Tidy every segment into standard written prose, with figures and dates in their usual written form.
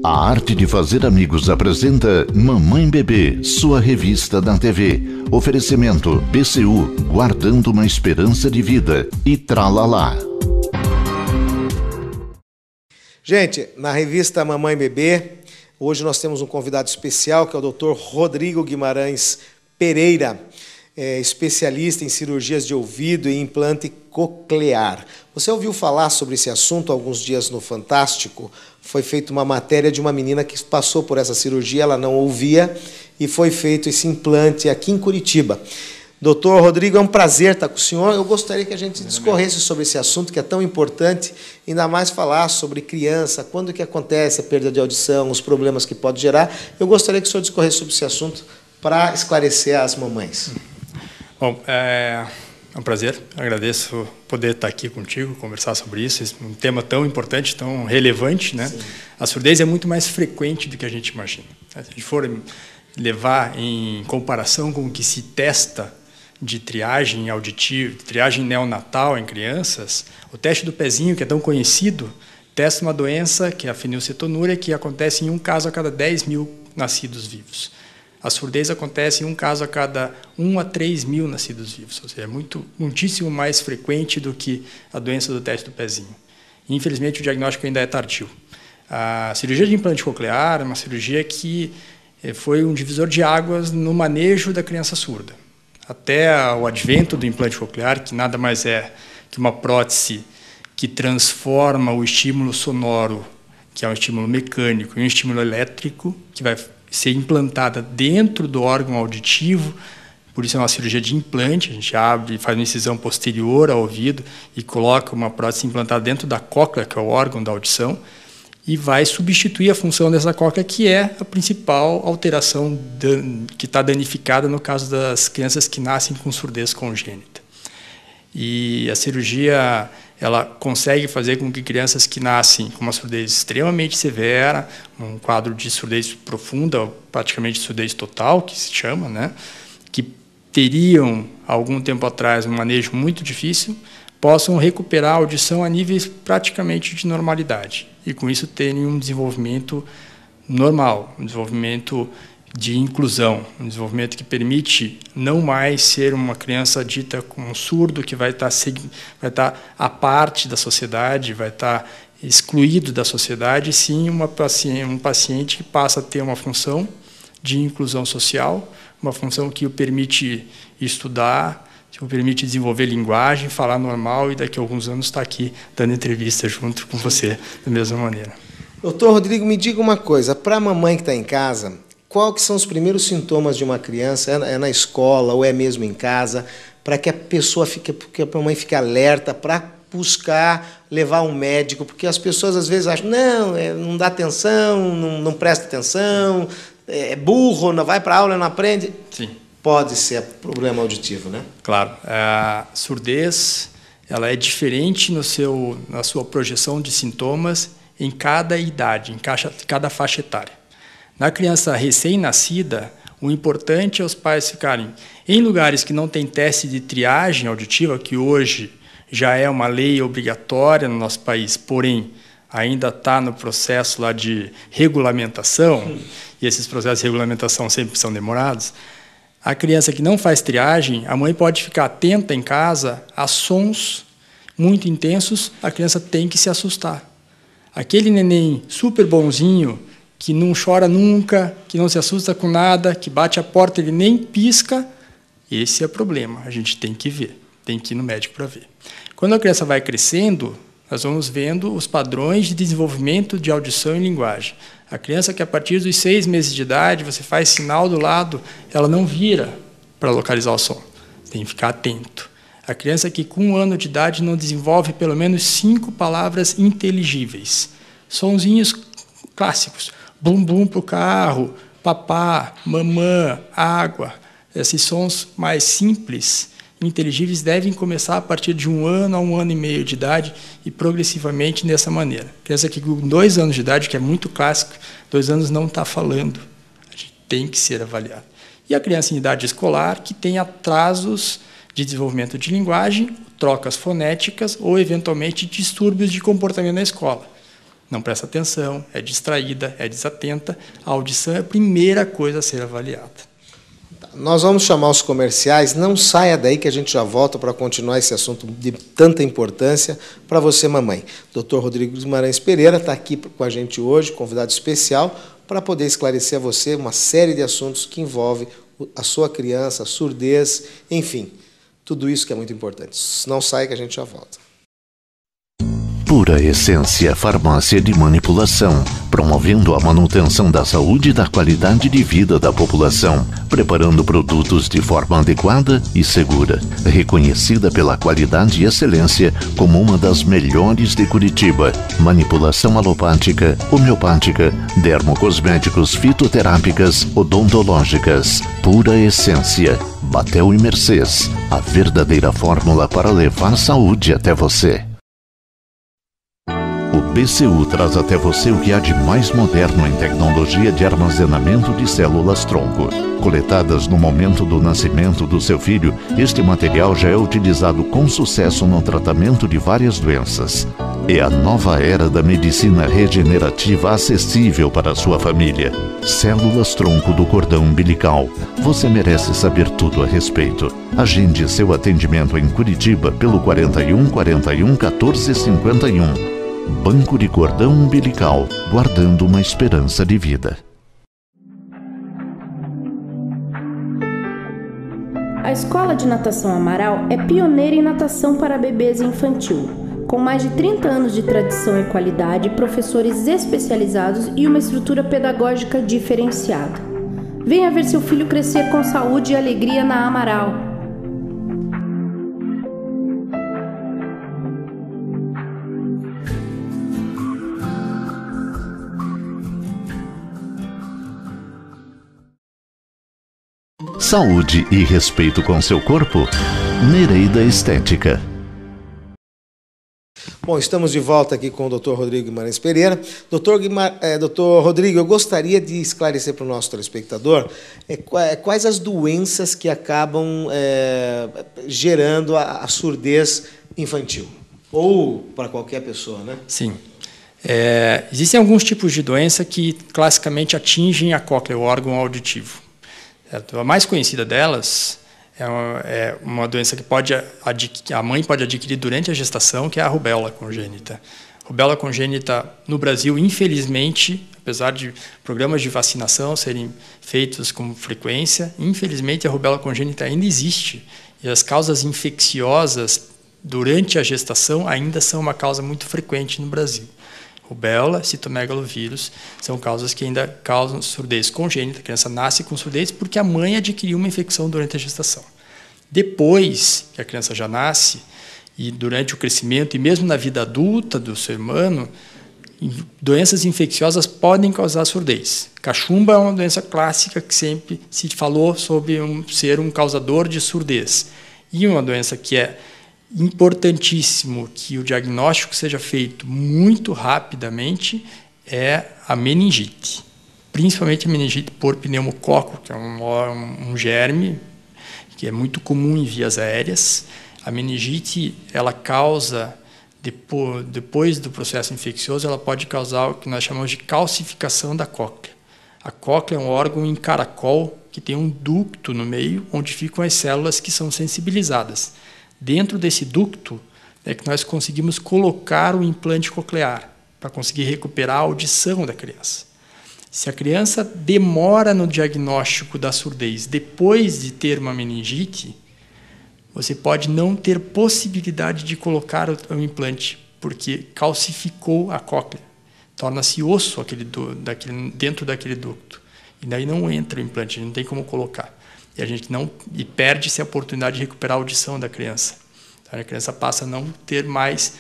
A Arte de Fazer Amigos apresenta Mamãe Bebê, sua revista na TV. Oferecimento BCU, guardando uma esperança de vida, e Tralalá. Gente, na revista Mamãe Bebê, hoje nós temos um convidado especial, que é o Dr. Rodrigo Guimarães Pereira, especialista em cirurgias de ouvido e implante coclear. Você ouviu falar sobre esse assunto há alguns dias no Fantástico? Foi feita uma matéria de uma menina que passou por essa cirurgia, ela não ouvia, e foi feito esse implante aqui em Curitiba. Doutor Rodrigo, é um prazer estar com o senhor. Eu gostaria que a gente discorresse sobre esse assunto, que é tão importante, ainda mais falar sobre criança, quando que acontece a perda de audição, os problemas que pode gerar. Eu gostaria que o senhor discorresse sobre esse assunto para esclarecer as mamães. Bom, é um prazer, agradeço poder estar aqui contigo, conversar sobre isso, um tema tão importante, tão relevante, né? Sim. A surdez é muito mais frequente do que a gente imagina. Se a gente for levar em comparação com o que se testa de triagem auditiva, triagem neonatal em crianças, o teste do pezinho, que é tão conhecido, testa uma doença, que é a fenilcetonúria, que acontece em um caso a cada 10 mil nascidos vivos. A surdez acontece em um caso a cada 1 a 3 mil nascidos vivos, ou seja, é muitíssimo mais frequente do que a doença do teste do pezinho. E, infelizmente, o diagnóstico ainda é tardio. A cirurgia de implante coclear é uma cirurgia que foi um divisor de águas no manejo da criança surda. Até o advento do implante coclear, que nada mais é que uma prótese que transforma o estímulo sonoro, que é um estímulo mecânico, em um estímulo elétrico, que vai ser implantada dentro do órgão auditivo, por isso é uma cirurgia de implante, a gente abre, faz uma incisão posterior ao ouvido e coloca uma prótese implantada dentro da cóclea, que é o órgão da audição, e vai substituir a função dessa cóclea, que é a principal alteração que está danificada no caso das crianças que nascem com surdez congênita. E a cirurgia, ela consegue fazer com que crianças que nascem com uma surdez extremamente severa, um quadro de surdez profunda, praticamente surdez total, que se chama, né, que teriam, algum tempo atrás, um manejo muito difícil, possam recuperar a audição a níveis praticamente de normalidade. E, com isso, terem um desenvolvimento normal, um desenvolvimento de inclusão, um desenvolvimento que permite não mais ser uma criança dita como um surdo que vai estar à parte da sociedade, vai estar excluído da sociedade, sim um paciente que passa a ter uma função de inclusão social, uma função que o permite estudar, que o permite desenvolver linguagem, falar normal e daqui a alguns anos estar aqui dando entrevista junto com você da mesma maneira. Doutor Rodrigo, me diga uma coisa, para a mamãe que está em casa, qual que são os primeiros sintomas de uma criança? É na escola ou é mesmo em casa? Para que a pessoa que a mamãe fique alerta para buscar levar um médico, porque as pessoas às vezes acham, não dá atenção, não presta atenção, é burro, não vai para a aula, não aprende. Sim. Pode ser problema auditivo, né? Claro. A surdez, ela é diferente na sua projeção de sintomas em cada idade, em cada faixa etária. Na criança recém-nascida, o importante é os pais ficarem em lugares que não tem teste de triagem auditiva, que hoje já é uma lei obrigatória no nosso país, porém ainda está no processo lá de regulamentação, e esses processos de regulamentação sempre são demorados. A criança que não faz triagem, a mãe pode ficar atenta em casa a sons muito intensos, a criança tem que se assustar. Aquele neném super bonzinho, que não chora nunca, que não se assusta com nada, que bate a porta, ele nem pisca, esse é o problema, a gente tem que ver, tem que ir no médico para ver. Quando a criança vai crescendo, nós vamos vendo os padrões de desenvolvimento de audição e linguagem. A criança que a partir dos 6 meses de idade, você faz sinal do lado, ela não vira para localizar o som, tem que ficar atento. A criança que com 1 ano de idade não desenvolve pelo menos 5 palavras inteligíveis, sonzinhos clássicos, bum bum para o carro, papá, mamã, água, esses sons mais simples, inteligíveis, devem começar a partir de 1 ano a 1 ano e meio de idade e progressivamente dessa maneira. Criança que com 2 anos de idade, que é muito clássico, 2 anos não está falando, a gente tem que ser avaliado. E a criança em idade escolar, que tem atrasos de desenvolvimento de linguagem, trocas fonéticas ou, eventualmente, distúrbios de comportamento na escola. não presta atenção, é distraída, é desatenta, a audição é a primeira coisa a ser avaliada. Nós vamos chamar os comerciais, não saia daí que a gente já volta para continuar esse assunto de tanta importância para você, mamãe. Dr. Rodrigo Guimarães Pereira está aqui com a gente hoje, convidado especial, para poder esclarecer a você uma série de assuntos que envolvem a sua criança, a surdez, enfim, tudo isso que é muito importante. Não saia que a gente já volta. Pura Essência Farmácia de Manipulação, promovendo a manutenção da saúde e da qualidade de vida da população, preparando produtos de forma adequada e segura, reconhecida pela qualidade e excelência como uma das melhores de Curitiba. Manipulação alopática, homeopática, dermocosméticos, fitoterápicas, odontológicas. Pura Essência, Batel e Mercês, a verdadeira fórmula para levar saúde até você. O BCU traz até você o que há de mais moderno em tecnologia de armazenamento de células-tronco. Coletadas no momento do nascimento do seu filho, este material já é utilizado com sucesso no tratamento de várias doenças. É a nova era da medicina regenerativa acessível para a sua família. Células-tronco do cordão umbilical. Você merece saber tudo a respeito. Agende seu atendimento em Curitiba pelo 41 41 14 51. Banco de Cordão Umbilical, guardando uma esperança de vida. A Escola de Natação Amaral é pioneira em natação para bebês e infantil. Com mais de 30 anos de tradição e qualidade, professores especializados e uma estrutura pedagógica diferenciada. Venha ver seu filho crescer com saúde e alegria na Amaral. Saúde e respeito com seu corpo? Nereida Estética. Bom, estamos de volta aqui com o Dr. Rodrigo Guimarães Pereira. Dr. Rodrigo, eu gostaria de esclarecer para o nosso telespectador quais as doenças que acabam gerando a surdez infantil, ou para qualquer pessoa, né? Sim. Existem alguns tipos de doença que classicamente atingem a cóclea, o órgão auditivo. A mais conhecida delas é uma doença que a mãe pode adquirir durante a gestação, que é a rubéola congênita. Rubéola congênita no Brasil, infelizmente, apesar de programas de vacinação serem feitos com frequência, infelizmente a rubéola congênita ainda existe. E as causas infecciosas durante a gestação ainda são uma causa muito frequente no Brasil. Rubéola, citomegalovírus, são causas que ainda causam surdez congênita. A criança nasce com surdez porque a mãe adquiriu uma infecção durante a gestação. Depois que a criança já nasce, e durante o crescimento, e mesmo na vida adulta do ser humano, doenças infecciosas podem causar surdez. Cachumba é uma doença clássica que sempre se falou sobre ser um causador de surdez. E uma doença que é importantíssimo que o diagnóstico seja feito muito rapidamente é a meningite. Principalmente a meningite por pneumococo, que é um germe que é muito comum em vias aéreas. A meningite, ela causa, depois do processo infeccioso, ela pode causar o que nós chamamos de calcificação da cóclea. A cóclea é um órgão em caracol que tem um ducto no meio, onde ficam as células que são sensibilizadas. Dentro desse ducto é que nós conseguimos colocar o implante coclear para conseguir recuperar a audição da criança. Se a criança demora no diagnóstico da surdez depois de ter uma meningite, você pode não ter possibilidade de colocar o implante, porque calcificou a cóclea. Torna-se osso dentro daquele ducto. E daí não entra o implante, não tem como colocar. E perde-se a oportunidade de recuperar a audição da criança. Então, a criança passa a não ter mais...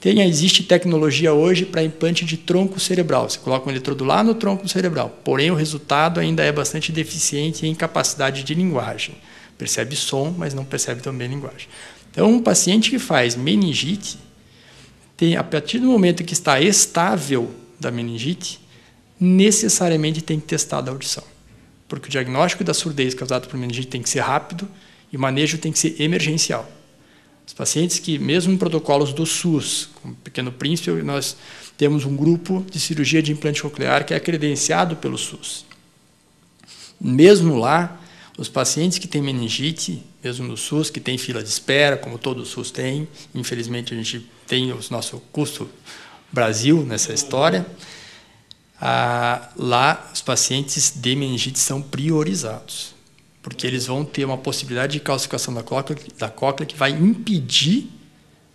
Existe tecnologia hoje para implante de tronco cerebral. Você coloca um eletrodo lá no tronco cerebral. Porém, o resultado ainda é bastante deficiente em capacidade de linguagem. Percebe som, mas não percebe também linguagem. Então, um paciente que faz meningite, a partir do momento que está estável da meningite, necessariamente tem que testar a audição. Porque o diagnóstico da surdez causada por meningite tem que ser rápido e o manejo tem que ser emergencial. Os pacientes que, mesmo em protocolos do SUS, como Pequeno Príncipe, nós temos um grupo de cirurgia de implante coclear que é credenciado pelo SUS. Mesmo lá, os pacientes que têm meningite, mesmo no SUS, que tem fila de espera, como todo o SUS tem, infelizmente a gente tem o nosso custo Brasil nessa história, lá os pacientes de meningite são priorizados, porque eles vão ter uma possibilidade de calcificação da cóclea que vai impedir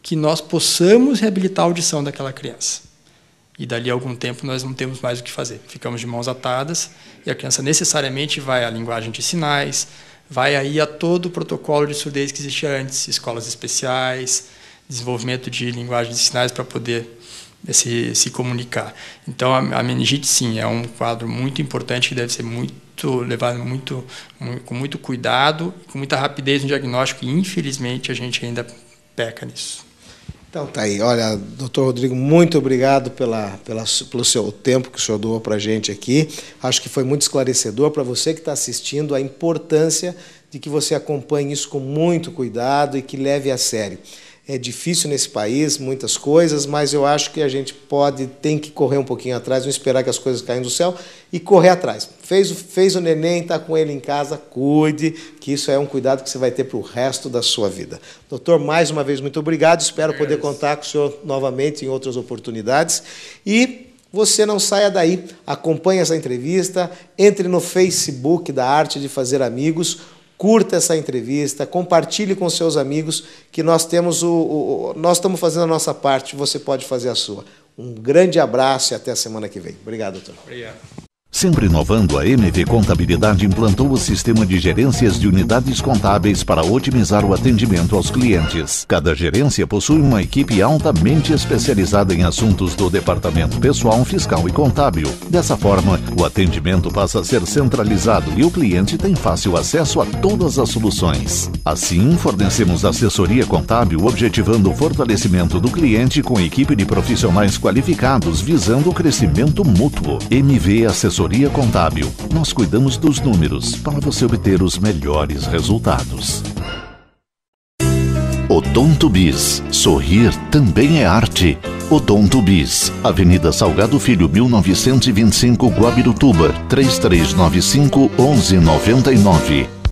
que nós possamos reabilitar a audição daquela criança. E dali a algum tempo nós não temos mais o que fazer. Ficamos de mãos atadas e a criança necessariamente vai à linguagem de sinais, vai aí a todo o protocolo de surdez que existia antes, escolas especiais, desenvolvimento de linguagem de sinais para poder se comunicar. Então, a meningite, sim, é um quadro muito importante que deve ser levado com muito cuidado, com muita rapidez no diagnóstico, e infelizmente a gente ainda peca nisso. Então tá aí, olha, doutor Rodrigo, muito obrigado pelo seu tempo que o senhor doou para a gente aqui. Acho que foi muito esclarecedor para você que está assistindo, a importância de que você acompanhe isso com muito cuidado e que leve a sério. É difícil nesse país, muitas coisas, mas eu acho que a gente tem que correr um pouquinho atrás, não esperar que as coisas caiam do céu e correr atrás. Fez o neném, está com ele em casa, cuide, que isso é um cuidado que você vai ter para o resto da sua vida. Doutor, mais uma vez, muito obrigado, espero poder contar com o senhor novamente em outras oportunidades. E você não saia daí, acompanhe essa entrevista, entre no Facebook da Arte de Fazer Amigos, curta essa entrevista, compartilhe com seus amigos, que nós estamos fazendo a nossa parte, você pode fazer a sua. Um grande abraço e até a semana que vem. Obrigado, doutor. Obrigado. Sempre inovando, a MV Contabilidade implantou o sistema de gerências de unidades contábeis para otimizar o atendimento aos clientes. Cada gerência possui uma equipe altamente especializada em assuntos do departamento pessoal, fiscal e contábil. Dessa forma, o atendimento passa a ser centralizado e o cliente tem fácil acesso a todas as soluções. Assim, fornecemos assessoria contábil objetivando o fortalecimento do cliente com equipe de profissionais qualificados visando o crescimento mútuo. MV Assessoria Contábil. Nós cuidamos dos números para você obter os melhores resultados. Odonto Bis. Sorrir também é arte. Odonto Bis. Avenida Salgado Filho, 1925, Guabirituba. 3395-1199.